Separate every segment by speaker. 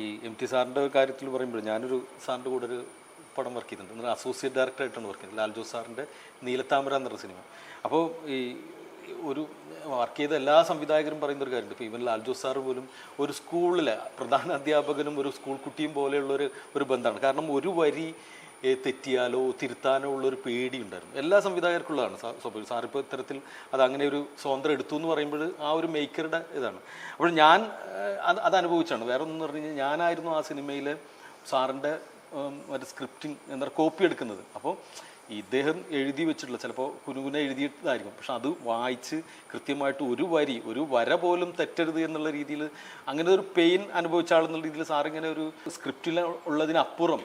Speaker 1: ഈ MT സാറിൻ്റെ കാര്യത്തിൽ പറയുമ്പോൾ ഞാനൊരു സാറിൻ്റെ കൂടെ ഒരു പടം വർക്ക് ചെയ്തിട്ടുണ്ട്. എന്നാൽ അസോസിയേറ്റ് ഡയറക്ടറായിട്ടാണ് വർക്ക് ചെയ്തത്. ലാൽ ജോസ് സാറിൻ്റെ നീലത്താമര എന്നൊരു സിനിമ. അപ്പോൾ ഈ ഒരു വർക്ക് ചെയ്ത എല്ലാ സംവിധായകരും പറയുന്നൊരു കാര്യമുണ്ട്. ഇപ്പോൾ ഈവൻ ലാൽ ജോസ് സാറ് പോലും ഒരു സ്കൂളിലെ പ്രധാന അധ്യാപകനും ഒരു സ്കൂൾ കുട്ടിയും പോലെയുള്ളൊരു ബന്ധമാണ്. കാരണം ഒരു വരി തെറ്റിയാലോ തിരുത്താനോ ഉള്ളൊരു പേടിയുണ്ടായിരുന്നു. എല്ലാ സംവിധായകർക്കുള്ളതാണ്. സാറിപ്പോൾ ഇത്തരത്തിൽ അത് അങ്ങനെ ഒരു സ്വാതന്ത്ര്യം എടുത്തു എന്ന് പറയുമ്പോൾ ആ ഒരു മേക്കറുടെ ഇതാണ്. അപ്പോൾ ഞാൻ അത് അനുഭവിച്ചാണ്. വേറെ ഒന്നും പറഞ്ഞു കഴിഞ്ഞാൽ ഞാനായിരുന്നു ആ സിനിമയിൽ സാറിൻ്റെ മറ്റേ സ്ക്രിപ്റ്റിംഗ് എന്താ കോപ്പി എടുക്കുന്നത്. അപ്പോൾ ഇദ്ദേഹം എഴുതി വെച്ചിട്ടുള്ള ചിലപ്പോൾ കുനുകുന എഴുതിയിട്ടായിരിക്കും, പക്ഷെ അത് വായിച്ച് കൃത്യമായിട്ട് ഒരു വര പോലും തെറ്റരുത് എന്നുള്ള രീതിയിൽ അങ്ങനെ ഒരു പെയിൻ അനുഭവിച്ച ആളെന്നുള്ള രീതിയിൽ സാറിങ്ങനെ ഒരു സ്ക്രിപ്റ്റിൽ ഉള്ളതിനപ്പുറം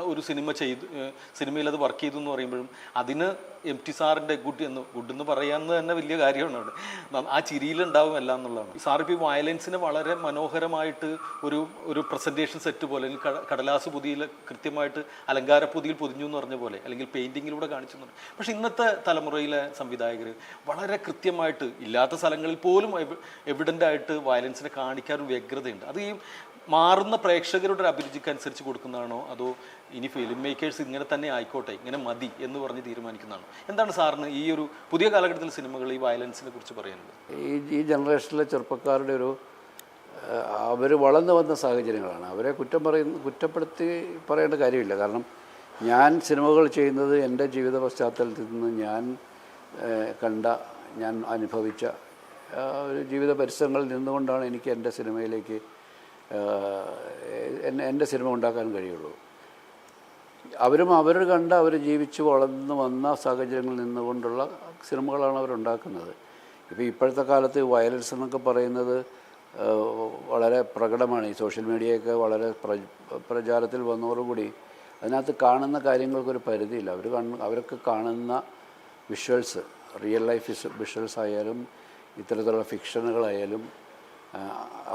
Speaker 1: ഒരു സിനിമയിൽ അത് വർക്ക് ചെയ്തു എന്ന് പറയുമ്പോഴും അതിന് MT സാറിൻ്റെ ഗുഡ് എന്ന് പറയാമെന്ന് തന്നെ വലിയ കാര്യമാണ്. അവിടെ ആ ചിരിയിലുണ്ടാവും എല്ലാം എന്നുള്ളതാണ്. സാറിപ്പോൾ ഈ വയലൻസിനെ വളരെ മനോഹരമായിട്ട് ഒരു പ്രസൻറ്റേഷൻ സെറ്റ് പോലെ, അല്ലെങ്കിൽ കടലാസ് പൊതിയിൽ കൃത്യമായിട്ട് അലങ്കാര പൊതിയിൽ പൊതിഞ്ഞു എന്ന് പറഞ്ഞ പോലെ, അല്ലെങ്കിൽ പെയിൻറ്റിങ്ങിലൂടെ കാണിച്ചു എന്ന് പറയും. പക്ഷേ ഇന്നത്തെ തലമുറയിലെ സംവിധായകർ വളരെ കൃത്യമായിട്ട് ഇല്ലാത്ത സ്ഥലങ്ങളിൽ പോലും എവിഡൻ്റായിട്ട് വയലൻസിനെ കാണിക്കാൻ ഒരു വ്യഗ്രതയുണ്ട്. അത് ഈ മാറുന്ന പ്രേക്ഷകരുടെ ഒരു അഭിരുചിക്ക് അനുസരിച്ച് കൊടുക്കുന്നതാണോ, അതോ ഇനി ഫിലിം മേക്കേഴ്സ് ഇങ്ങനെ തന്നെ ആയിക്കോട്ടെ, ഇങ്ങനെ മതി എന്ന് പറഞ്ഞ് തീരുമാനിക്കുന്നതാണോ? എന്താണ് സാറിന് ഈ ഒരു പുതിയ കാലഘട്ടത്തിൽ സിനിമകൾ ഈ വയലൻസിനെ കുറിച്ച് പറയാനുള്ളത്?
Speaker 2: ഈ ജനറേഷനിലെ ചെറുപ്പക്കാരുടെ അവർ വളർന്നു വന്ന സാഹചര്യങ്ങളാണ്. അവരെ കുറ്റപ്പെടുത്തി പറയേണ്ട കാര്യമില്ല. കാരണം ഞാൻ സിനിമകൾ ചെയ്യുന്നത് എൻ്റെ ജീവിത പശ്ചാത്തലത്തിൽ നിന്ന് ഞാൻ അനുഭവിച്ച ഒരു ജീവിത പരിസരങ്ങളിൽ നിന്നുകൊണ്ടാണ് എനിക്ക് എൻ്റെ സിനിമയിലേക്ക് എൻ്റെ സിനിമ ഉണ്ടാക്കാൻ കഴിയുള്ളൂ. അവർ ജീവിച്ച് വളർന്നു വന്ന സാഹചര്യങ്ങളിൽ നിന്നുകൊണ്ടുള്ള സിനിമകളാണ് അവരുണ്ടാക്കുന്നത്. ഇപ്പോൾ ഇപ്പോഴത്തെ കാലത്ത് വയലൻസ് എന്നൊക്കെ പറയുന്നത് വളരെ പ്രകടമാണ്. ഈ സോഷ്യൽ മീഡിയയൊക്കെ വളരെ പ്രചാരത്തിൽ വന്നതോടുകൂടി അതിനകത്ത് കാണുന്ന കാര്യങ്ങൾക്കൊരു പരിധിയില്ല. അവരൊക്കെ കാണുന്ന വിഷ്വൽസ്, റിയൽ ലൈഫ് വിഷ്വൽസ് ആയാലും ഇത്തരത്തിലുള്ള ഫിക്ഷനുകളായാലും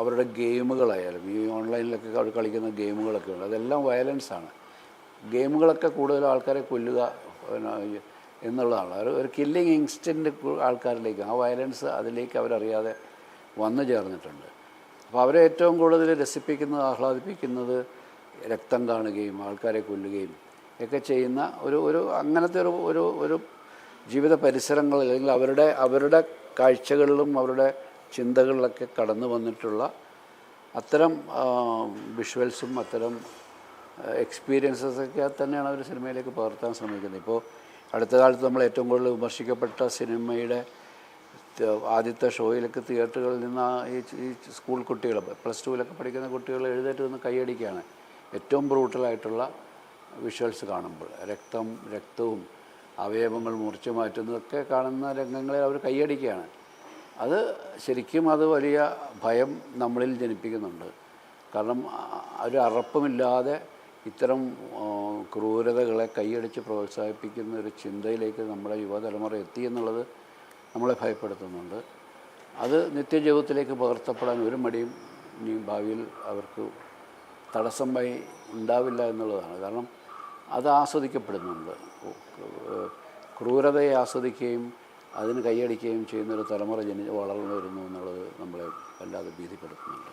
Speaker 2: അവരുടെ ഗെയിമുകളായാലും ഈ ഓൺലൈനിലൊക്കെ അവർ കളിക്കുന്ന ഗെയിമുകളൊക്കെ ഉണ്ട്, അതെല്ലാം വയലൻസാണ്. ഗെയിമുകളൊക്കെ കൂടുതൽ ആൾക്കാരെ കൊല്ലുക എന്നുള്ളതാണ്. ഒരു കില്ലിങ് ഇൻസ്റ്റൻറ്റ് ആൾക്കാരിലേക്ക്, ആ വയലൻസ് അതിലേക്ക് അവരറിയാതെ വന്നു ചേർന്നിട്ടുണ്ട്. അപ്പോൾ അവരെ ഏറ്റവും കൂടുതൽ രസിപ്പിക്കുന്നത്, ആഹ്ലാദിപ്പിക്കുന്നത് രക്തം കാണുകയും ആൾക്കാരെ കൊല്ലുകയും ഒക്കെ ചെയ്യുന്ന അങ്ങനത്തെ ഒരു ജീവിത പരിസരങ്ങൾ, അല്ലെങ്കിൽ അവരുടെ കാഴ്ചകളിലും അവരുടെ ചിന്തകളിലൊക്കെ കടന്നു വന്നിട്ടുള്ള അത്തരം വിഷ്വൽസും അത്തരം എക്സ്പീരിയൻസസൊക്കെ തന്നെയാണ് അവർ സിനിമയിലേക്ക് പകർത്താൻ ശ്രമിക്കുന്നത്. ഇപ്പോൾ അടുത്ത കാലത്ത് നമ്മൾ ഏറ്റവും കൂടുതൽ വിമർശിക്കപ്പെട്ട സിനിമയുടെ ആദ്യത്തെ ഷോയിലൊക്കെ തിയേറ്ററുകളിൽ നിന്ന് ഈ സ്കൂൾ കുട്ടികൾ, +2 പഠിക്കുന്ന കുട്ടികൾ എഴുന്നേറ്റ് നിന്ന് കൈയടിക്കുകയാണ്. ഏറ്റവും ബ്രൂട്ടലായിട്ടുള്ള വിഷ്വൽസ് കാണുമ്പോൾ രക്തവും അവയവങ്ങൾ മുറിച്ചു മാറ്റുന്നതൊക്കെ കാണുന്ന രംഗങ്ങളിൽ അവർ കൈയടിക്കുകയാണ്. അത് ശരിക്കും വലിയ ഭയം നമ്മളിൽ ജനിപ്പിക്കുന്നുണ്ട്. കാരണം ഒരു അറപ്പുമില്ലാതെ ഇത്തരം ക്രൂരതകളെ കൈയടിച്ച് പ്രോത്സാഹിപ്പിക്കുന്ന ഒരു ചിന്തയിലേക്ക് നമ്മുടെ യുവതലമുറ എത്തിയെന്നുള്ളത് നമ്മളെ ഭയപ്പെടുത്തുന്നുണ്ട്. അത് നിത്യജീവിതത്തിലേക്ക് പകർത്തപ്പെടാൻ ഒരു മടിയും ഇനി ഭാവിയിൽ അവർക്ക് തടസ്സമായി ഉണ്ടാവില്ല എന്നുള്ളതാണ്. കാരണം അത് ആസ്വദിക്കപ്പെടുന്നുണ്ട്. ക്രൂരതയെ ആസ്വദിക്കുകയും അതിന് കൈയടിക്കുകയും ചെയ്യുന്നൊരു തലമുറ വളർന്നു വരുന്നു എന്നുള്ളത് നമ്മളെ വല്ലാതെ ഭീതിപ്പെടുത്തുന്നുണ്ട്.